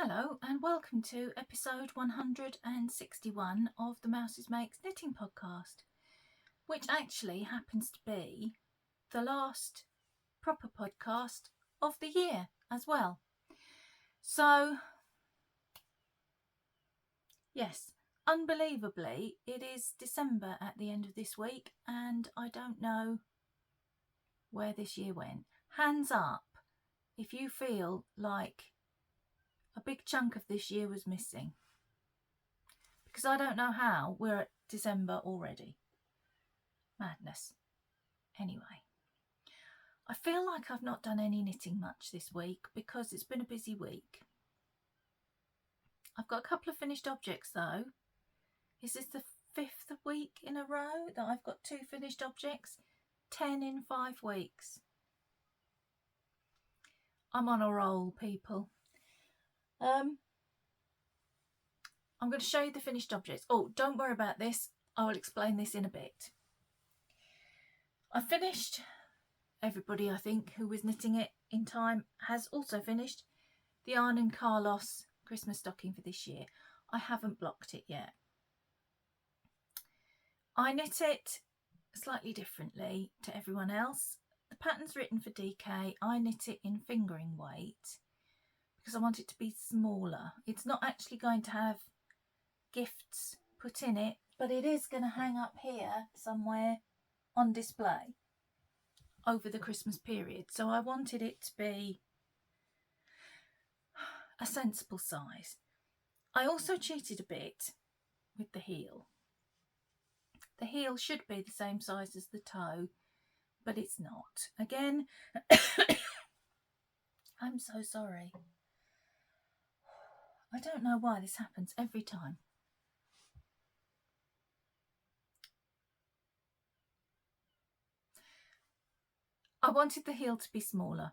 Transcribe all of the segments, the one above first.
Hello and welcome to episode 161 of the Mouses Makes Knitting podcast, which actually happens to be the last proper podcast of the year as well. So, yes, unbelievably, it is December at the end of this week and I don't know where this year went. Hands up if you feel like a big chunk of this year was missing. Because I don't know how we're at December already. Madness. Anyway, I feel like I've not done any knitting much this week because it's been a busy week. I've got a couple of finished objects though. Is this the 5th week in a row that I've got 2 finished objects? 10 in 5 weeks. I'm on a roll, people. I'm going to show you the finished objects. Oh, don't worry about this. I will explain this in a bit. I finished, everybody I think who was knitting it in time has also finished, the Yarn and Carlos Christmas stocking for this year. I haven't blocked it yet. I knit it slightly differently to everyone else. The pattern's written for DK. I knit it in fingering weight because I want it to be smaller. It's not actually going to have gifts put in it, but it is going to hang up here somewhere on display over the Christmas period. So I wanted it to be a sensible size. I also cheated a bit with the heel. The heel should be the same size as the toe, but it's not. Again, I'm so sorry. I don't know why this happens every time. I wanted the heel to be smaller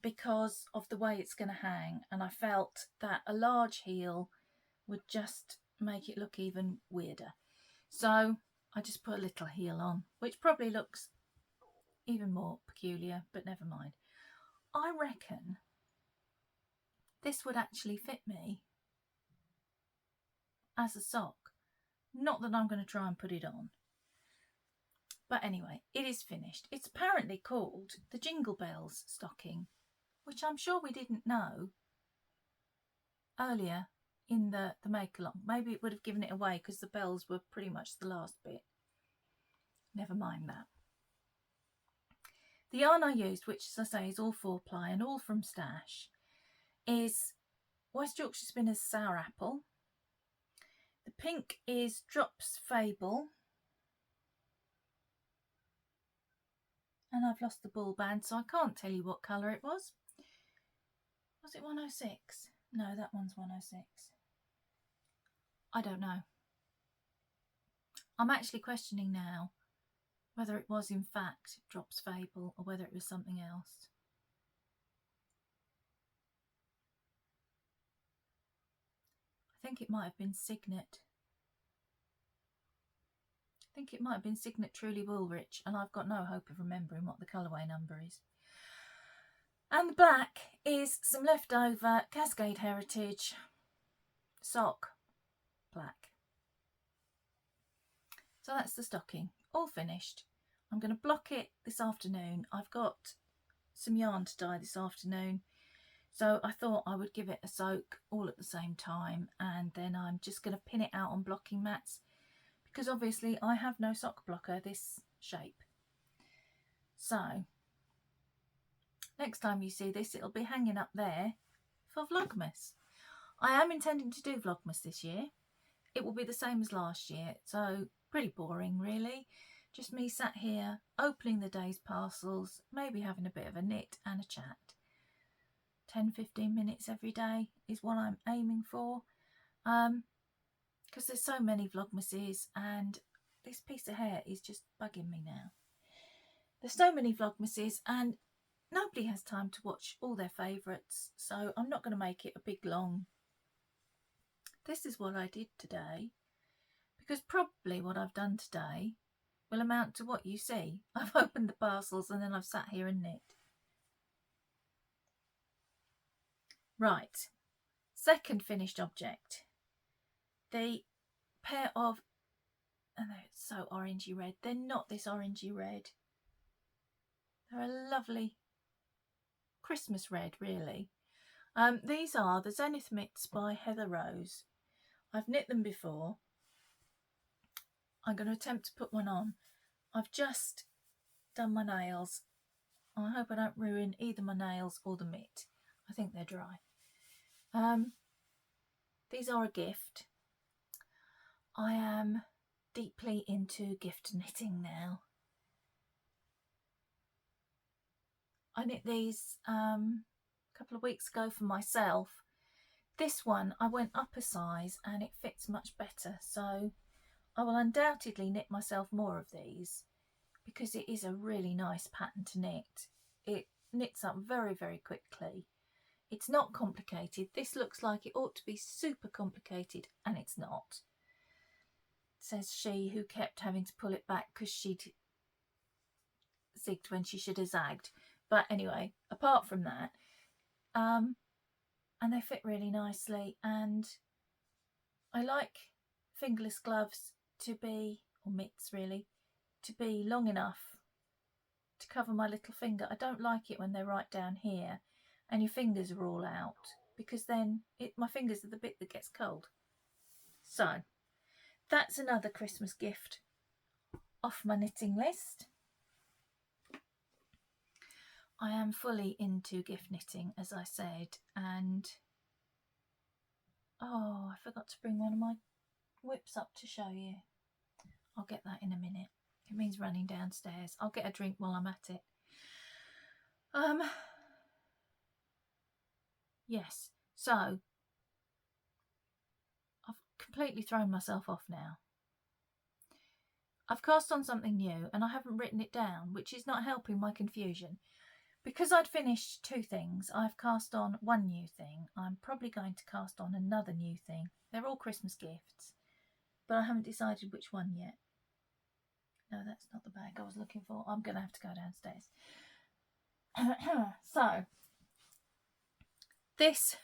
because of the way it's going to hang, and I felt that a large heel would just make it look even weirder. So I just put a little heel on, which probably looks even more peculiar, but never mind. I reckon this would actually fit me as a sock. Not that I'm going to try and put it on. But anyway, it is finished. It's apparently called the Jingle Bells stocking, which I'm sure we didn't know earlier in the make-along. Maybe it would have given it away because the bells were pretty much the last bit. Never mind that. The yarn I used, which as I say is all 4-ply and all from Stash, is West Yorkshire Spinners Sour Apple. The pink is Drops Fable. And I've lost the ball band, so I can't tell you what colour it was. Was it 106? No, that one's 106. I don't know. I'm actually questioning now whether it was in fact Drops Fable or whether it was something else. I think it might have been Signet. I think it might have been Signet Truly Woolrich, and I've got no hope of remembering what the colourway number is. And the black is some leftover Cascade Heritage sock black. So that's the stocking, all finished. I'm going to block it this afternoon. I've got some yarn to dye this afternoon, so I thought I would give it a soak all at the same time, and then I'm just going to pin it out on blocking mats because obviously I have no sock blocker this shape. So next time you see this, it'll be hanging up there for Vlogmas. I am intending to do Vlogmas this year. It will be the same as last year, so pretty boring really. Just me sat here opening the day's parcels, maybe having a bit of a knit and a chat. 10-15 minutes every day is what I'm aiming for, because there's so many Vlogmases and this piece of hair is just bugging me now. There's so many Vlogmases and nobody has time to watch all their favourites, so I'm not going to make it a big long "this is what I did today," because probably what I've done today will amount to what you see. I've opened the parcels and then I've sat here and knit. Right, Second finished object, the pair of, oh no, it's so orangey red. They're not this orangey red. They're a lovely Christmas red, really. These are the Zenith Mitts by Heather Rose. I've knit them before. I'm going to attempt to put one on. I've just done my nails. I hope I don't ruin either my nails or the mitt. I think they're dry. These are a gift. I am deeply into gift knitting now. I knit these a couple of weeks ago for myself. This one I went up a size and it fits much better, so I will undoubtedly knit myself more of these because it is a really nice pattern to knit. It knits up very, very quickly. It's not complicated. This looks like it ought to be super complicated and it's not, says she who kept having to pull it back because she'd zigged when she should have zagged. But anyway, apart from that, and they fit really nicely, and I like fingerless gloves to be, or mitts really, to be long enough to cover my little finger. I don't like it when they're right down here and your fingers are all out, because then my fingers are the bit that gets cold. So that's another Christmas gift off my knitting list. I am fully into gift knitting, as I said, and oh, I forgot to bring one of my whips up to show you. I'll get that in a minute. It means running downstairs. I'll get a drink while I'm at it. Yes, so I've completely thrown myself off now. I've cast on something new and I haven't written it down, which is not helping my confusion. Because I'd finished 2 things, I've cast on one new thing. I'm probably going to cast on another new thing. They're all Christmas gifts, but I haven't decided which one yet. No, that's not the bag I was looking for. I'm going to have to go downstairs. So, this,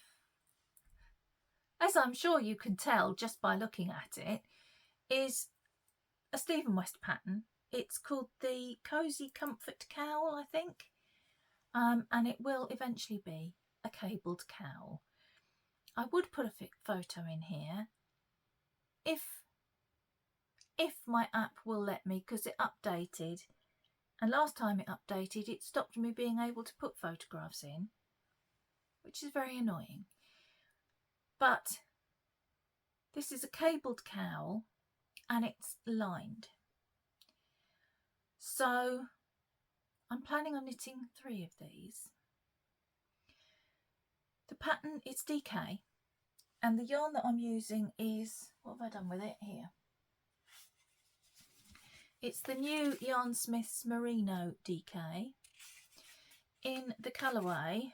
as I'm sure you can tell just by looking at it, is a Stephen West pattern. It's called the Cozy Comfort Cowl, I think. And it will eventually be a cabled cowl. I would put a photo in here if my app will let me, because it updated, and last time it updated it stopped me being able to put photographs in, which is very annoying. But this is a cabled cowl and it's lined, so I'm planning on knitting 3 of these. The pattern is DK, and the yarn that I'm using is, what have I done with it here? It's the new Yarn Smith's Merino DK in the colourway.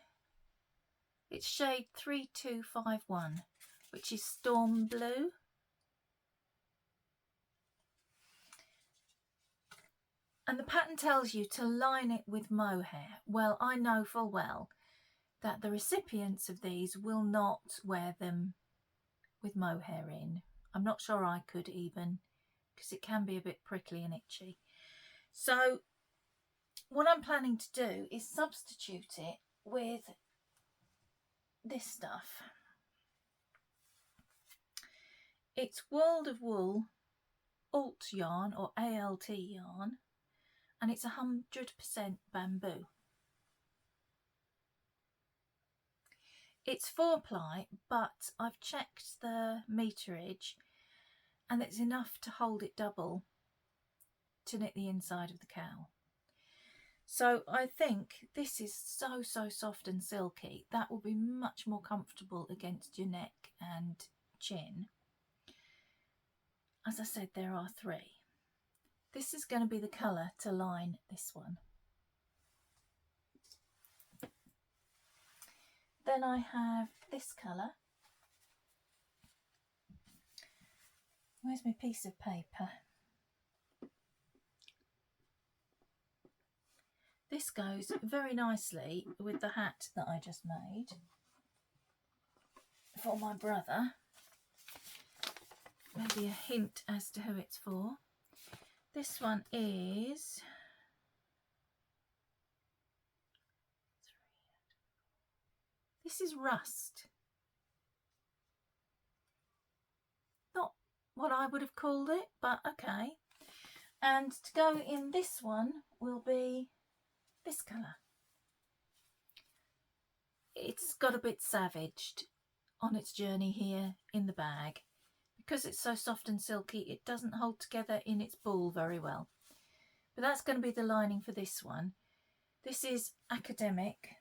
It's shade 3251, which is Storm Blue. And the pattern tells you to line it with mohair. Well, I know full well that the recipients of these will not wear them with mohair in. I'm not sure I could even, because it can be a bit prickly and itchy. So what I'm planning to do is substitute it with this stuff. It's World of Wool Alt yarn, or ALT yarn, and it's 100% bamboo. It's 4-ply, but I've checked the meterage and it's enough to hold it double to knit the inside of the cowl. So I think this is so soft and silky. That will be much more comfortable against your neck and chin. As I said, there are 3. This is going to be the colour to line this one. Then I have this colour. Where's my piece of paper? This goes very nicely with the hat that I just made for my brother. Maybe a hint as to who it's for. This one is Rust. Not what I would have called it, but okay. And to go in this one will be this colour. It's got a bit savaged on its journey here in the bag. Because it's so soft and silky, it doesn't hold together in its ball very well. But that's going to be the lining for this one. This is Academic.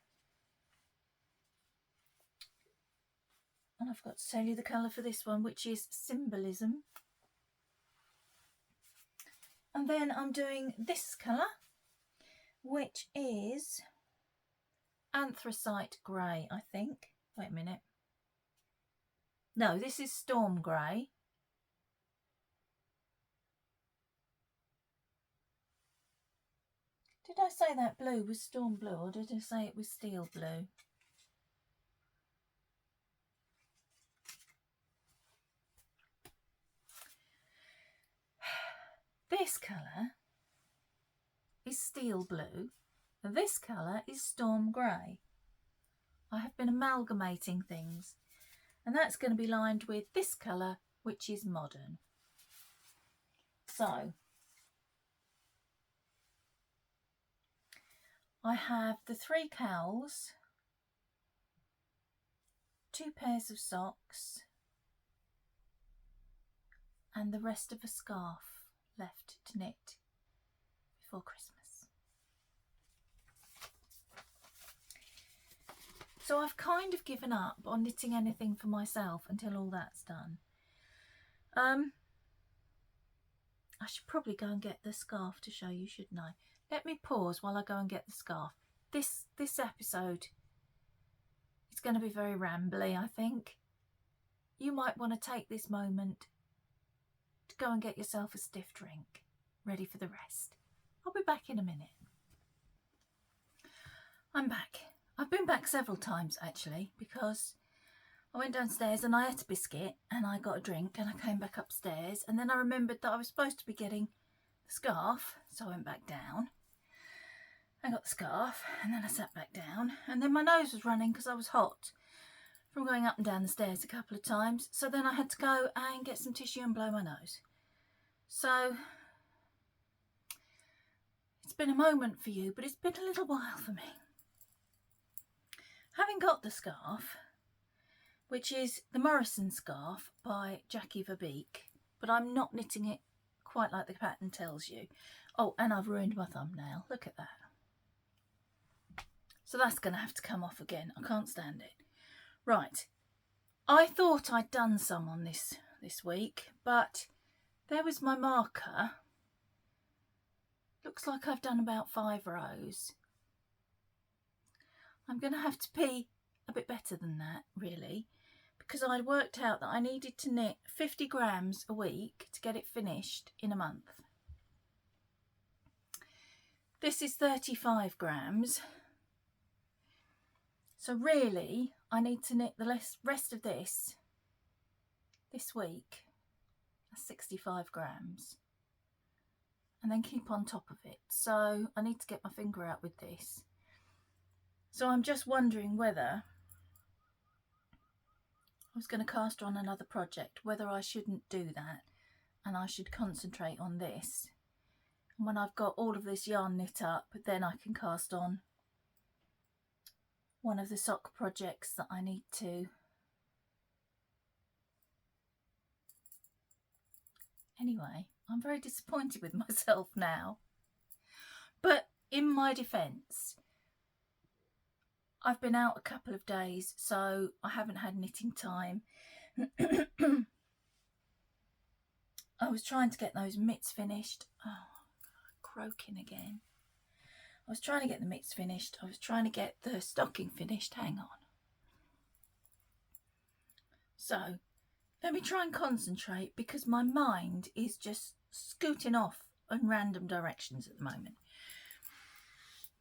And I've got to tell you the colour for this one, which is Symbolism. And then I'm doing this colour, which is Anthracite Grey, I think. Wait a minute. No, this is Storm Grey. Did I say that blue was Storm Blue, or did I say it was Steel Blue? This colour is Steel Blue, and this colour is Storm Grey. I have been amalgamating things, and that's going to be lined with this colour, which is Modern. So I have the 3 cowls, 2 pairs of socks, and the rest of a scarf left to knit before Christmas. So I've kind of given up on knitting anything for myself until all that's done. I should probably go and get the scarf to show you, shouldn't I? Let me pause while I go and get the scarf. This episode is going to be very rambly, I think. You might want to take this moment to go and get yourself a stiff drink, ready for the rest. I'll be back in a minute. I'm back. I've been back several times actually, because I went downstairs and I ate a biscuit and I got a drink and I came back upstairs, and then I remembered that I was supposed to be getting the scarf, so I went back down. I got the scarf and then I sat back down, and then my nose was running because I was hot from going up and down the stairs a couple of times, so then I had to go and get some tissue and blow my nose. So it's been a moment for you, but it's been a little while for me. Having got the scarf, which is the Morrison scarf by Jackie Verbeek, but I'm not knitting it quite like the pattern tells you. Oh, and I've ruined my thumbnail. Look at that. So that's going to have to come off again. I can't stand it. Right. I thought I'd done some on this week, but there was my marker. Looks like I've done about 5 rows. I'm going to have to be a bit better than that, really, because I'd worked out that I needed to knit 50 grams a week to get it finished in a month. This is 35 grams. So really, I need to knit the rest of this week. That's 65 grams. And then keep on top of it. So I need to get my finger out with this. So I'm just wondering whether I was going to cast on another project, whether I shouldn't do that and I should concentrate on this. And when I've got all of this yarn knit up, then I can cast on one of the sock projects that I need to. Anyway, I'm very disappointed with myself now. But in my defence, I've been out a couple of days, so I haven't had knitting time. I was trying to get those mitts finished. Oh, croaking again. I was trying to get the mitts finished. I was trying to get the stocking finished. Hang on. So, let me try and concentrate, because my mind is just scooting off in random directions at the moment.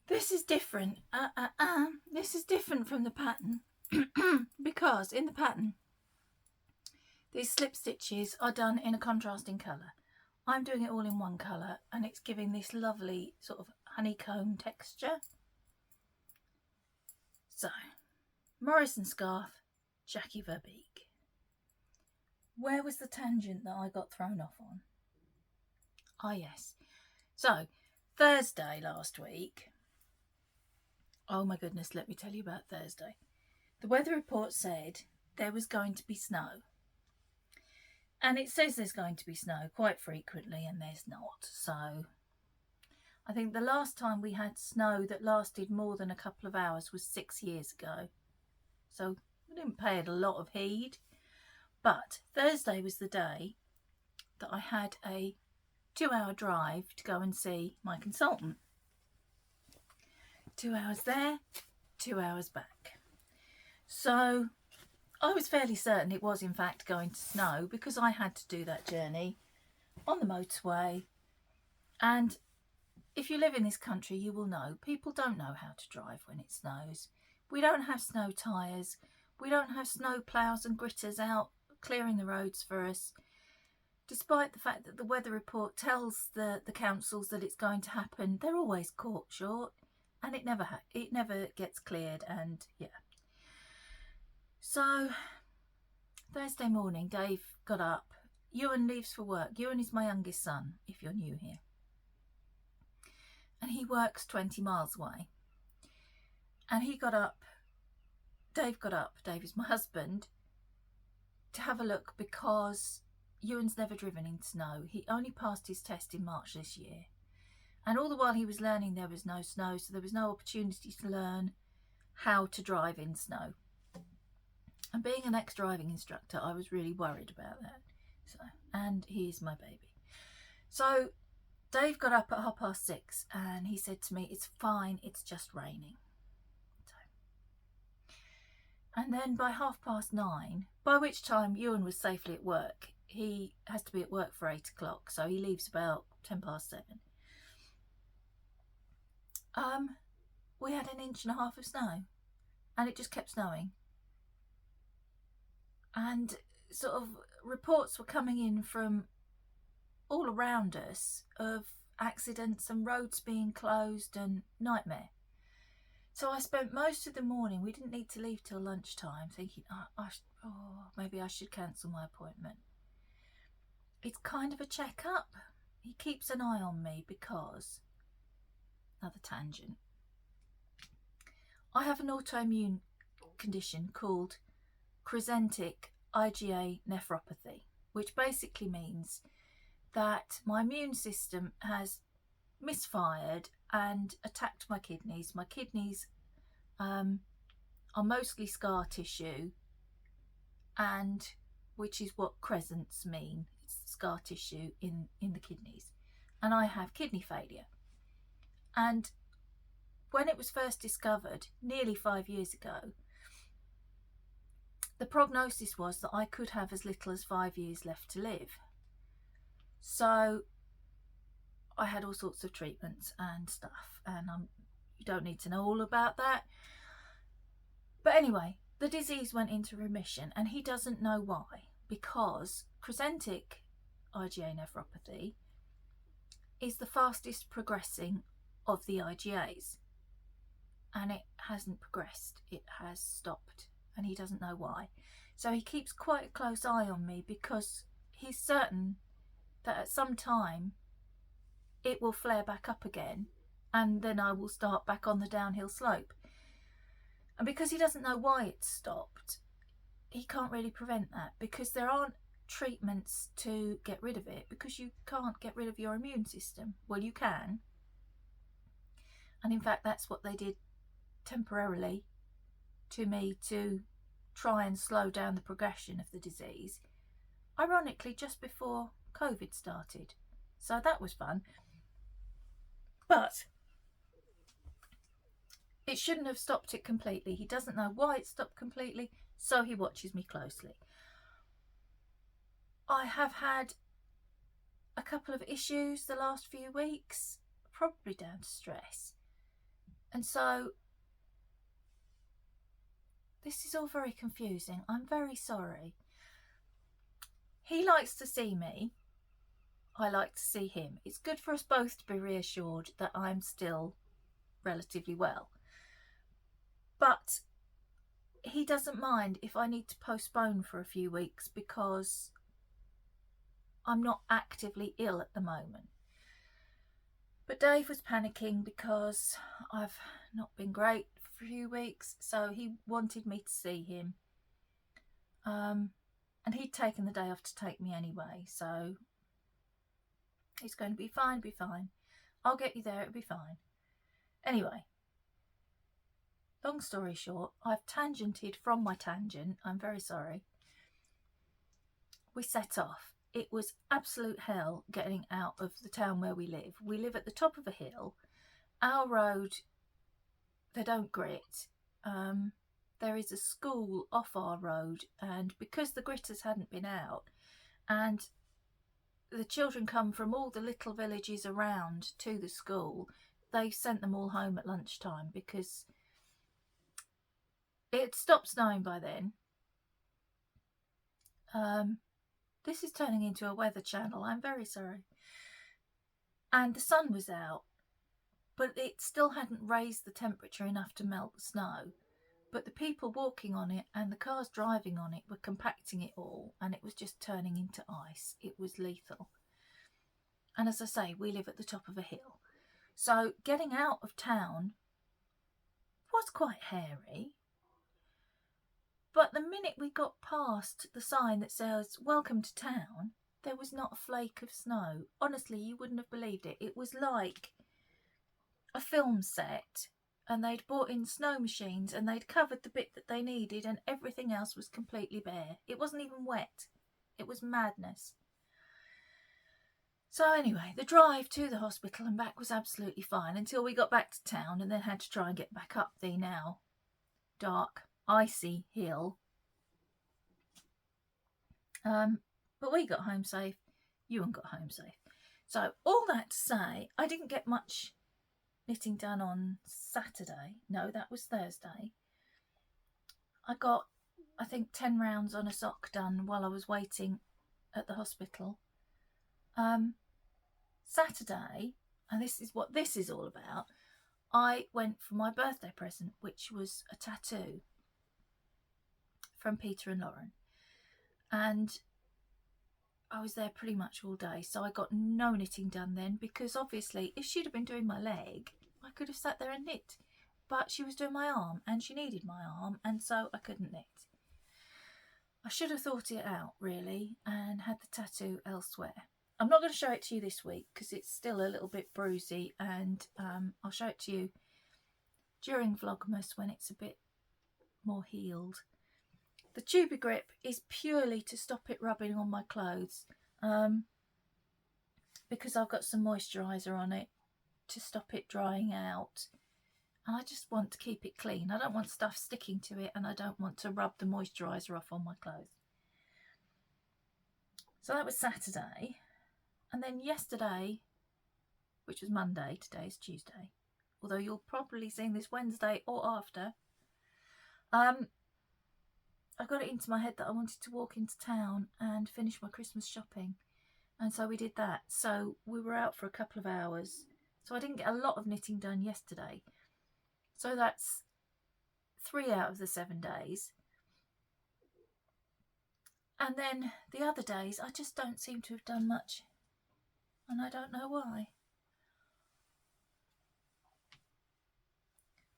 This is different. This is different from the pattern because in the pattern These slip stitches are done in a contrasting colour. I'm doing it all in one colour and it's giving this lovely sort of honeycomb texture. So, Morrison scarf, Jackie Verbeek. Where was the tangent that I got thrown off on? Ah, yes. So, Thursday last week. Oh my goodness, let me tell you about Thursday. The weather report said there was going to be snow. And it says there's going to be snow quite frequently, and there's not. So I think the last time we had snow that lasted more than a couple of hours was 6 years ago. So we didn't pay it a lot of heed. But Thursday was the day that I had a 2-hour drive to go and see my consultant. 2 hours there, 2 hours back. So I was fairly certain it was in fact going to snow because I had to do that journey on the motorway. And if you live in this country, you will know people don't know how to drive when it snows. We don't have snow tyres. We don't have snow ploughs and gritters out clearing the roads for us. Despite the fact that the weather report tells the councils that it's going to happen, they're always caught short and it never gets cleared. And yeah. So Thursday morning, Dave got up. Ewan leaves for work. Ewan is my youngest son, if you're new here. And he works 20 miles away. And he got up, Dave is my husband, to have a look because Ewan's never driven in snow. He only passed his test in March this year. And all the while he was learning, there was no snow, so there was no opportunity to learn how to drive in snow. And being an ex-driving instructor, I was really worried about that. And he is my baby. So Dave got up at 6:30 and he said to me, "It's fine, it's just raining." And then by 9:30, by which time Ewan was safely at work, he has to be at work for 8 o'clock, so he leaves about 7:10. We had 1.5 inches of snow, and it just kept snowing. And sort of reports were coming in from all around us of accidents and roads being closed and nightmare. So I spent most of the morning, we didn't need to leave till lunchtime, thinking, maybe I should cancel my appointment. It's kind of a checkup. He keeps an eye on me because, another tangent, I have an autoimmune condition called crescentic IgA nephropathy, which basically means that my immune system has misfired and attacked my kidneys. My kidneys are mostly scar tissue, and which is what crescents mean. It's scar tissue in the kidneys. And I have kidney failure. And when it was first discovered nearly 5 years ago, the prognosis was that I could have as little as 5 years left to live. So I had all sorts of treatments and stuff, and you don't need to know all about that. But anyway, the disease went into remission, and he doesn't know why, because crescentic IgA nephropathy is the fastest progressing of the IgAs, and it hasn't progressed, it has stopped, and he doesn't know why. So he keeps quite a close eye on me because he's certain that at some time it will flare back up again, and then I will start back on the downhill slope. And because he doesn't know why it's stopped, he can't really prevent that, because there aren't treatments to get rid of it, because you can't get rid of your immune system. Well, you can. And in fact, that's what they did temporarily to me to try and slow down the progression of the disease. Ironically, just before COVID started. So that was fun. But it shouldn't have stopped it completely. He doesn't know why it stopped completely, so he watches me closely. I have had a couple of issues the last few weeks, probably down to stress. And so this is all very confusing. I'm very sorry. He likes to see me. I like to see him. It's good for us both to be reassured that I'm still relatively well. But he doesn't mind if I need to postpone for a few weeks because I'm not actively ill at the moment. But Dave was panicking because I've not been great for a few weeks, so he wanted me to see him. And he'd taken the day off to take me anyway, so it's going to be fine, be fine. I'll get you there, it'll be fine. Anyway, long story short, I've tangented from my tangent. I'm very sorry. We set off. It was absolute hell getting out of the town where we live. We live at the top of a hill. Our road, they don't grit. There is a school off our road, and because the gritters hadn't been out and the children come from all the little villages around to the school, they sent them all home at lunchtime because it stopped snowing by then. This is turning into a weather channel. I'm very sorry. And the sun was out, but it still hadn't raised the temperature enough to melt the snow. But the people walking on it and the cars driving on it were compacting it all, and it was just turning into ice. It was lethal. And as I say, we live at the top of a hill. So getting out of town was quite hairy. But the minute we got past the sign that says, "Welcome to town," there was not a flake of snow. Honestly, you wouldn't have believed it. It was like a film set, and they'd brought in snow machines and they'd covered the bit that they needed, and everything else was completely bare. It wasn't even wet. It was madness. So anyway, the drive to the hospital and back was absolutely fine until we got back to town and then had to try and get back up the now dark, icy hill. But we got home safe. Ewan got home safe. So all that to say, I didn't get much knitting done on Saturday. No, that was Thursday. I got, I think, 10 rounds on a sock done while I was waiting at the hospital. Saturday, and this is what this is all about, I went for my birthday present, which was a tattoo from Peter and Lauren. And I was there pretty much all day, so I got no knitting done then, because obviously if she'd have been doing my leg, I could have sat there and knit. But she was doing my arm, and she needed my arm, and so I couldn't knit. I should have thought it out, really, and had the tattoo elsewhere. I'm not going to show it to you this week because it's still a little bit bruisey, and I'll show it to you during Vlogmas when it's a bit more healed. The Tubi Grip is purely to stop it rubbing on my clothes, because I've got some moisturiser on it to stop it drying out, and I just want to keep it clean. I don't want stuff sticking to it, and I don't want to rub the moisturiser off on my clothes. So that was Saturday. And then yesterday, which was Monday, today's Tuesday, although you'll probably see this Wednesday or after, I got it into my head that I wanted to walk into town and finish my Christmas shopping. And so we did that. So we were out for a couple of hours. So I didn't get a lot of knitting done yesterday. So that's 3 out of the 7 days. And then the other days, I just don't seem to have done much. And I don't know why.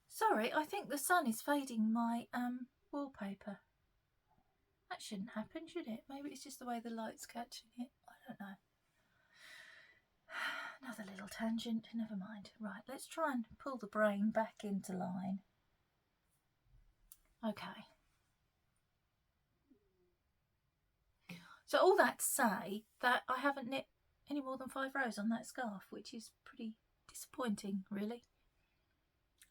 Sorry, I think the sun is fading my wallpaper. That shouldn't happen, should it? Maybe it's just the way the light's catching it. I don't know. Another little tangent, never mind. Right, let's try and pull the brain back into line. Okay. So all that to say that I haven't knit any more than 5 rows on that scarf, which is pretty disappointing, really.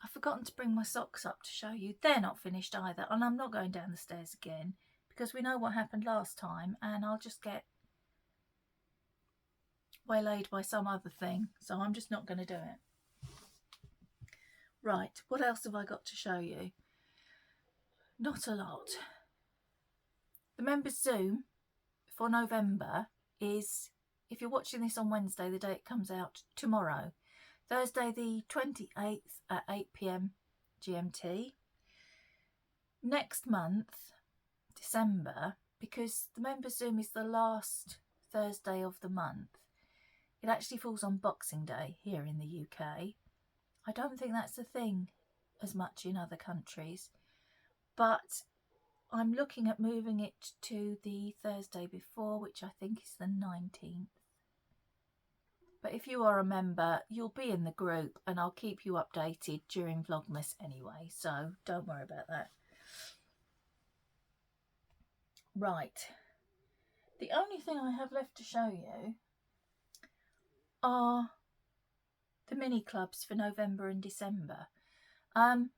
I've forgotten to bring my socks up to show you. They're not finished either, and I'm not going down the stairs again because we know what happened last time, and I'll just get waylaid by some other thing, so I'm just not going to do it. Right, what else have I got to show you? Not a lot. The members Zoom for November is, if you're watching this on Wednesday, the day it comes out, tomorrow, Thursday the 28th at 8 p.m. GMT. Next month, December, because the member Zoom is the last Thursday of the month, it actually falls on Boxing Day here in the UK. I don't think that's a thing as much in other countries, but I'm looking at moving it to the Thursday before, which I think is the 19th. But if you are a member, you'll be in the group and I'll keep you updated during Vlogmas anyway, so don't worry about that. Right, the only thing I have left to show you are the mini clubs for November and December. I've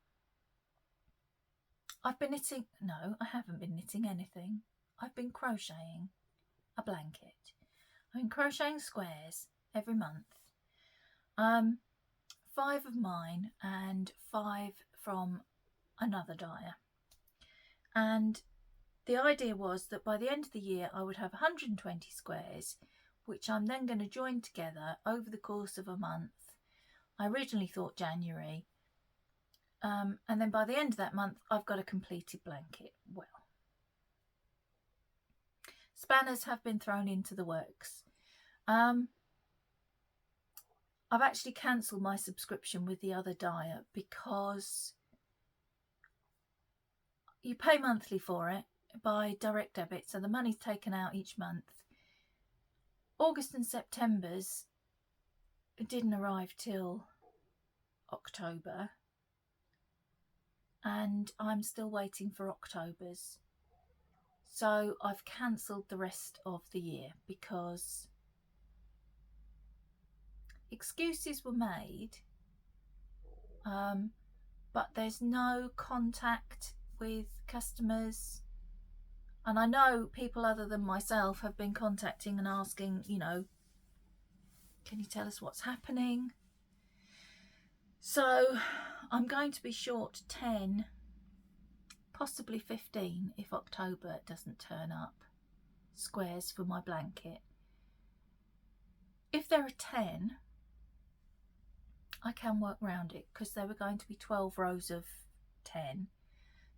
been knitting, no, I haven't been knitting anything. I've been crocheting a blanket. I've been crocheting squares every month. 5 of mine and 5 from another dyer. And the idea was that by the end of the year I would have 120 squares, which I'm then going to join together over the course of a month. I originally thought January. And then by the end of that month, I've got a completed blanket. Well, spanners have been thrown into the works. I've actually cancelled my subscription with the other dyer because you pay monthly for it by direct debit, so the money's taken out each month. August and September's didn't arrive till October, and I'm still waiting for October's. So I've cancelled the rest of the year because excuses were made, but there's no contact with customers. And I know people other than myself have been contacting and asking, you know, can you tell us what's happening? So I'm going to be short 10, possibly 15 if October doesn't turn up, squares for my blanket. If there are 10, I can work around it because there were going to be 12 rows of 10.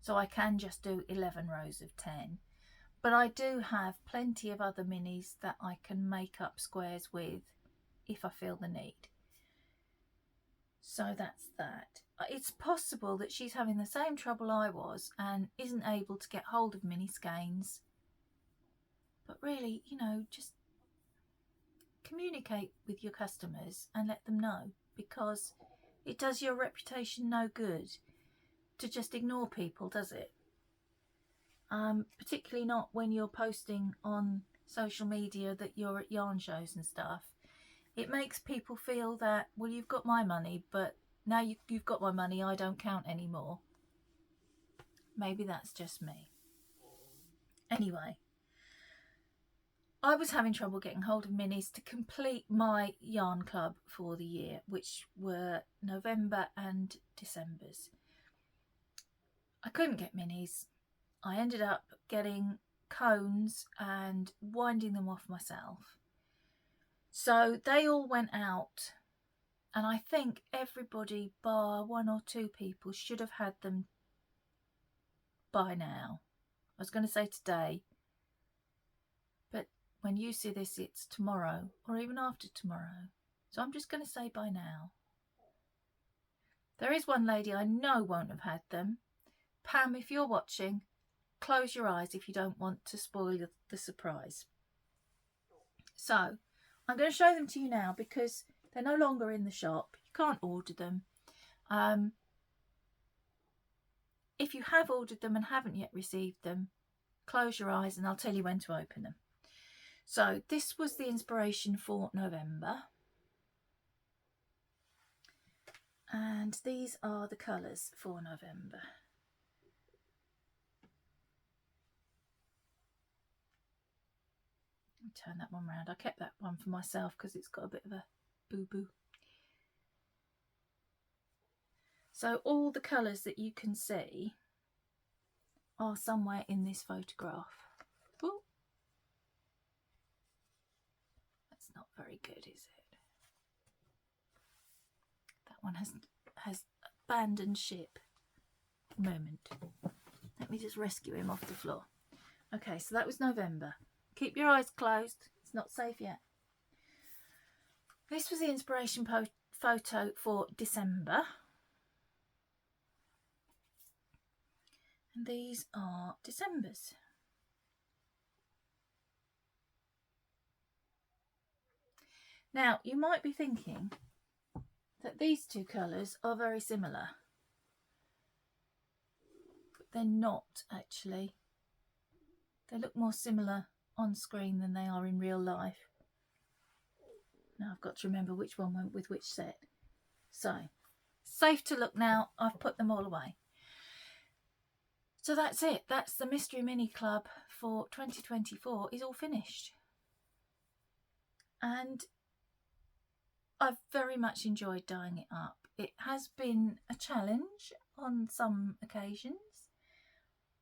So I can just do 11 rows of 10. But I do have plenty of other minis that I can make up squares with if I feel the need. So that's that. It's possible that she's having the same trouble I was and isn't able to get hold of mini skeins. But really, you know, just communicate with your customers and let them know, because it does your reputation no good to just ignore people, does it? Particularly not when you're posting on social media that you're at yarn shows and stuff. It makes people feel that, well, you've got my money, but now you've got my money, I don't count anymore. Maybe that's just me. Anyway, I was having trouble getting hold of minis to complete my yarn club for the year, which were November and December's. I couldn't get minis. I ended up getting cones and winding them off myself. So they all went out, and I think everybody bar 1 or 2 people should have had them by now. I was going to say today, but when you see this it's tomorrow or even after tomorrow. So I'm just going to say by now. There is one lady I know won't have had them. Pam, if you're watching, close your eyes if you don't want to spoil the surprise. So I'm going to show them to you now because they're no longer in the shop. You can't order them. If you have ordered them and haven't yet received them, close your eyes and I'll tell you when to open them. So this was the inspiration for November. And these are the colours for November. Turn that one round. I kept that one for myself because it's got a bit of a boo-boo. So all the colours that you can see are somewhere in this photograph. Ooh. very good, is it? That one has abandoned ship. Moment. Let me just rescue him off the floor. Okay, so that was November. Keep your eyes closed. It's not safe yet. This was the inspiration photo for December. And these are December's. Now, you might be thinking that these two colours are very similar. But they're not, actually. They look more similar on screen than they are in real life. Now I've got to remember which one went with which set. So, safe to look now. I've put them all away. So that's it. That's the Mystery Mini Club for 2024 is all finished. And I've very much enjoyed dyeing it up. It has been a challenge on some occasions,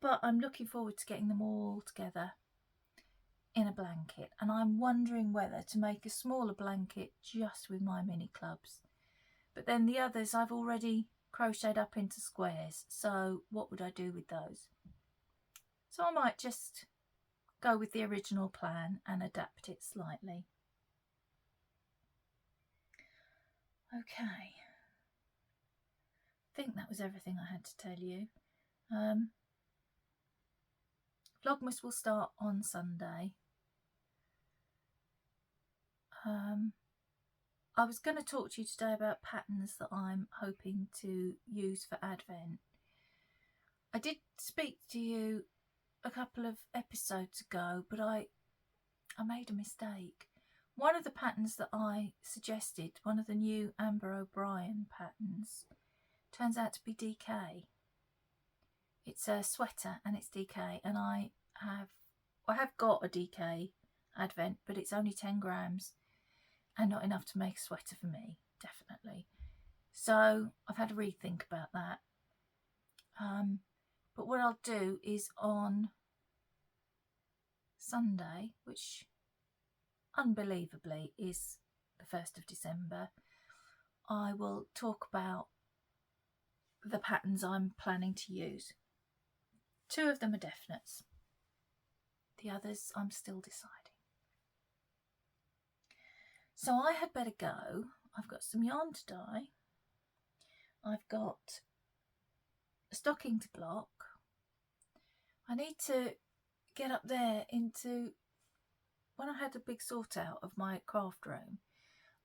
but I'm looking forward to getting them all together in a blanket. And I'm wondering whether to make a smaller blanket just with my mini clubs. But then the others I've already crocheted up into squares. So what would I do with those? So I might just go with the original plan and adapt it slightly. Okay, I think that was everything I had to tell you. Vlogmas will start on Sunday. I was going to talk to you today about patterns that I'm hoping to use for Advent. I did speak to you a couple of episodes ago, but I made a mistake. One of the patterns that I suggested, one of the new Amber O'Brien patterns, turns out to be DK. It's a sweater and it's DK, and I have got a DK Advent, but it's only 10 grams and not enough to make a sweater for me, definitely. So I've had to rethink about that. But what I'll do is on Sunday, which unbelievably is the 1st of December, I will talk about the patterns I'm planning to use. 2 of them are definites. The others I'm still deciding. So I had better go. I've got some yarn to dye. I've got a stocking to block. I need to get up there into, when I had a big sort out of my craft room,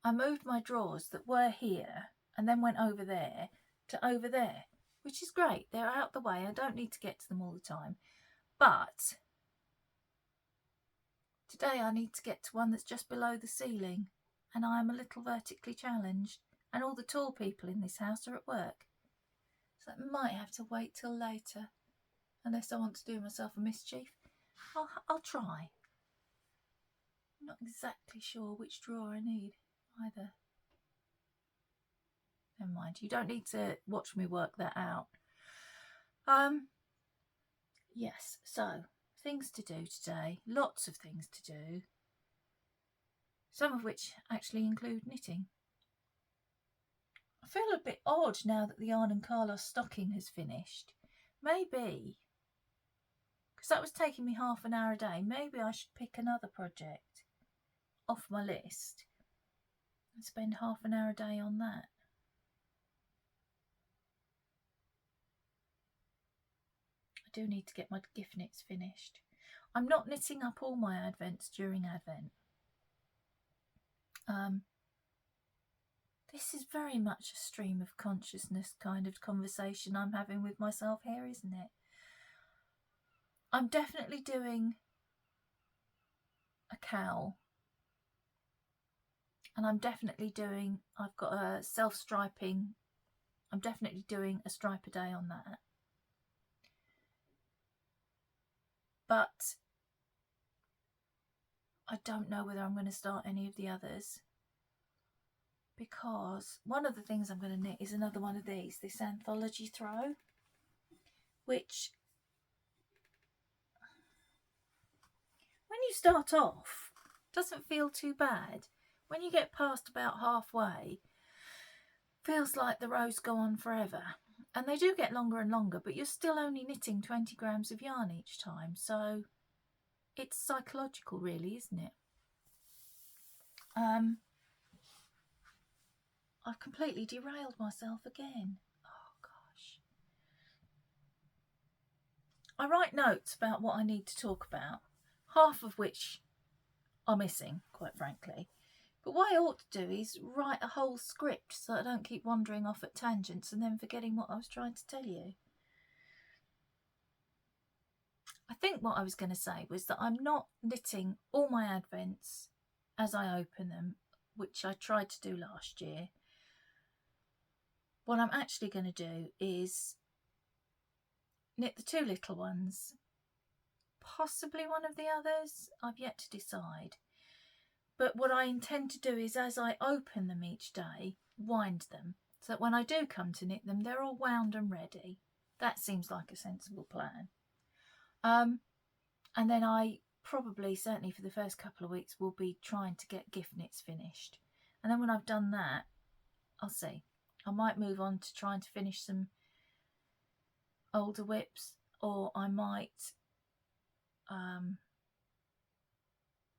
I moved my drawers that were here and then went over there to over there, which is great. They're out the way. I don't need to get to them all the time. But today I need to get to one that's just below the ceiling, and I am a little vertically challenged, and all the tall people in this house are at work. So I might have to wait till later, unless I want to do myself a mischief. I'll try. I'm not exactly sure which drawer I need either. Never mind, you don't need to watch me work that out. Yes, so things to do today, lots of things to do, some of which actually include knitting. I feel a bit odd now that the Yarn and Carlos stocking has finished. Maybe, because that was taking me half an hour a day, maybe I should pick another project off my list and spend half an hour a day on that. I do need to get my gift knits finished. I'm not knitting up all my Advents during Advent. This is very much a stream of consciousness kind of conversation I'm having with myself here, isn't it? I'm definitely doing a cowl. And I'm definitely doing, I've got a self-striping, I'm definitely doing a stripe a day on that. But I don't know whether I'm going to start any of the others, because one of the things I'm going to knit is another one of these, this anthology throw, which when you start off doesn't feel too bad, when you get past about halfway, feels like the rows go on forever. And they do get longer and longer, but you're still only knitting 20 grams of yarn each time. So it's psychological, really, isn't it? I've completely derailed myself again. Oh, gosh. I write notes about what I need to talk about, half of which are missing, quite frankly. But what I ought to do is write a whole script so I don't keep wandering off at tangents and then forgetting what I was trying to tell you. I think what I was going to say was that I'm not knitting all my advents as I open them, which I tried to do last year. What I'm actually going to do is knit the two little ones, possibly one of the others. I've yet to decide. But what I intend to do is, as I open them each day, wind them, so that when I do come to knit them, they're all wound and ready. That seems like a sensible plan. And then I probably, certainly for the first couple of weeks, will be trying to get gift knits finished. And then when I've done that, I'll see. I might move on to trying to finish some older whips, or I might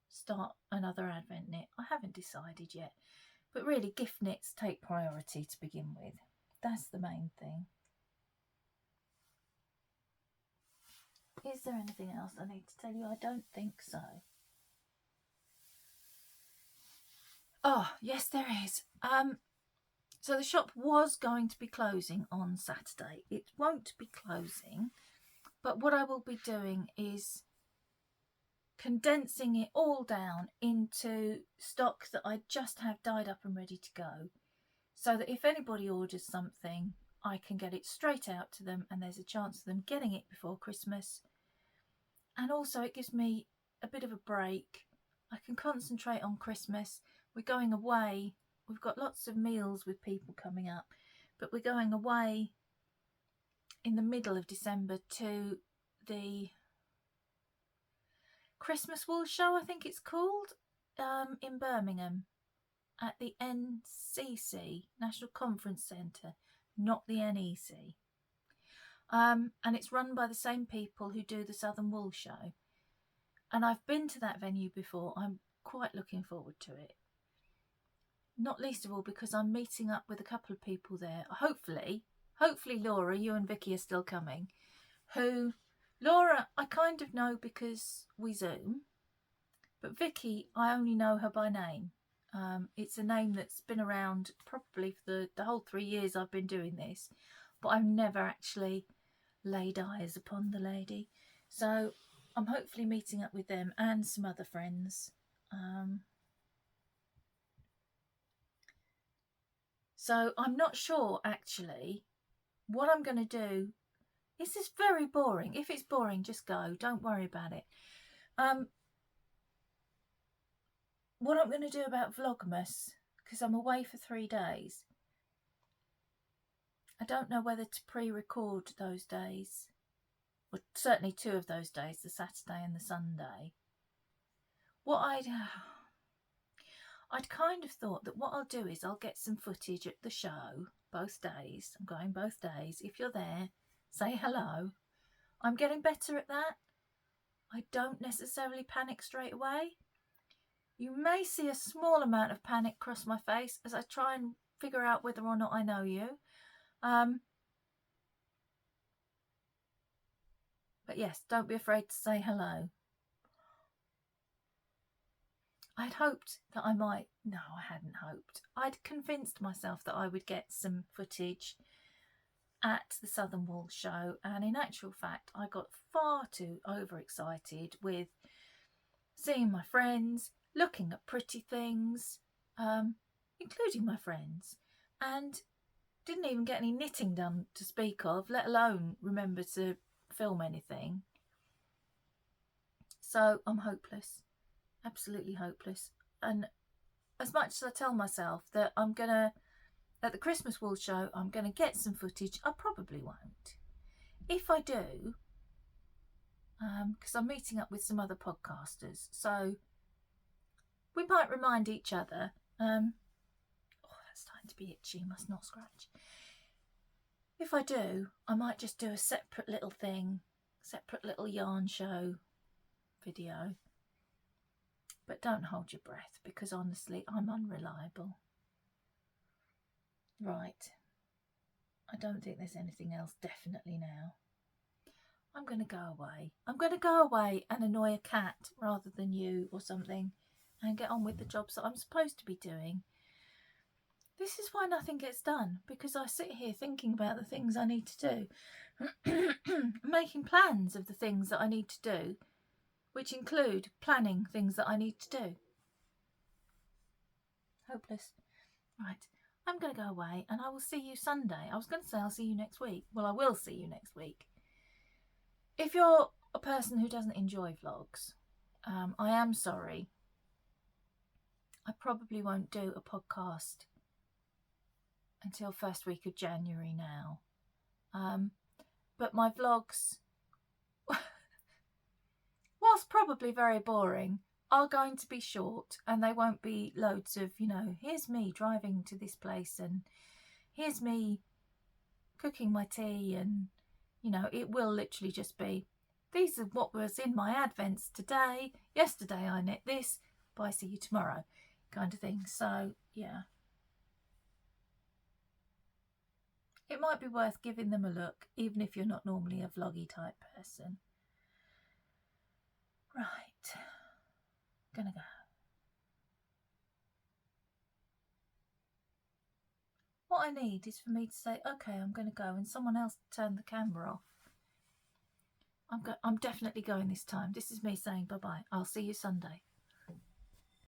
start another advent knit. I haven't decided yet, but really gift knits take priority to begin with. That's the main thing. Is there anything else I need to tell you? I don't think so. Oh, yes, there is. So the shop was going to be closing on Saturday. It won't be closing, but what I will be doing is condensing it all down into stock that I just have dyed up and ready to go, so that if anybody orders something, I can get it straight out to them and there's a chance of them getting it before Christmas. And also it gives me a bit of a break. I can concentrate on Christmas. We're going away. We've got lots of meals with people coming up, but we're going away in the middle of December to the Christmas Wool Show, I think it's called, in Birmingham at the NCC, National Conference Centre, not the NEC. And it's run by the same people who do the Southern Wool Show. And I've been to that venue before. I'm quite looking forward to it. Not least of all because I'm meeting up with a couple of people there. Hopefully Laura, you and Vicky are still coming. Laura, I kind of know because we Zoom. But Vicky, I only know her by name. It's a name that's been around probably for the whole 3 years I've been doing this. But I've never actually laid eyes upon the lady. So I'm hopefully meeting up with them and some other friends. So I'm not sure actually what I'm going to do. This is very boring. If it's boring, just go. Don't worry about it. What I'm going to do about Vlogmas, because I'm away for 3 days, I don't know whether to pre-record those days. Well, certainly 2 of those days, the Saturday and the Sunday. I'd kind of thought that what I'll do is I'll get some footage at the show both days. I'm going both days. If you're there, say hello. I'm getting better at that. I don't necessarily panic straight away. You may see a small amount of panic cross my face as I try and figure out whether or not I know you. But yes, don't be afraid to say hello. I'd hoped that I might... No, I hadn't hoped. I'd convinced myself that I would get some footage at the Southern Wool Show, and in actual fact I got far too overexcited with seeing my friends, looking at pretty things, including my friends, and didn't even get any knitting done to speak of, let alone remember to film anything. So I'm hopeless, absolutely hopeless. And as much as I tell myself that I'm gonna, at the Christmas Wool Show, I'm gonna get some footage, I probably won't. If I do, because I'm meeting up with some other podcasters, so we might remind each other Oh, that's starting to be itchy, must not scratch. If I do, I might just do a separate little thing, separate little yarn show video. But don't hold your breath, because honestly, I'm unreliable. Right. I don't think there's anything else definitely now. I'm going to go away. I'm going to go away and annoy a cat rather than you or something, and get on with the jobs that I'm supposed to be doing. This is why nothing gets done, because I sit here thinking about the things I need to do, making plans of the things that I need to do, which include planning things that I need to do. Hopeless. Right, I'm going to go away and I will see you Sunday. I was going to say I'll see you next week. Well, I will see you next week. If you're a person who doesn't enjoy vlogs, I am sorry. I probably won't do a podcast until first week of January now. But my vlogs, whilst probably very boring, are going to be short, and they won't be loads of, you know, here's me driving to this place and here's me cooking my tea, and, you know, it will literally just be, these are what was in my advents today, yesterday I knit this, bye, see you tomorrow kind of thing. So yeah, it might be worth giving them a look, even if you're not normally a vloggy type person. Right, gonna go. What I need is for me to say, okay, I'm going to go, and someone else turn the camera off. I'm definitely going this time. This is me saying bye-bye. I'll see you Sunday.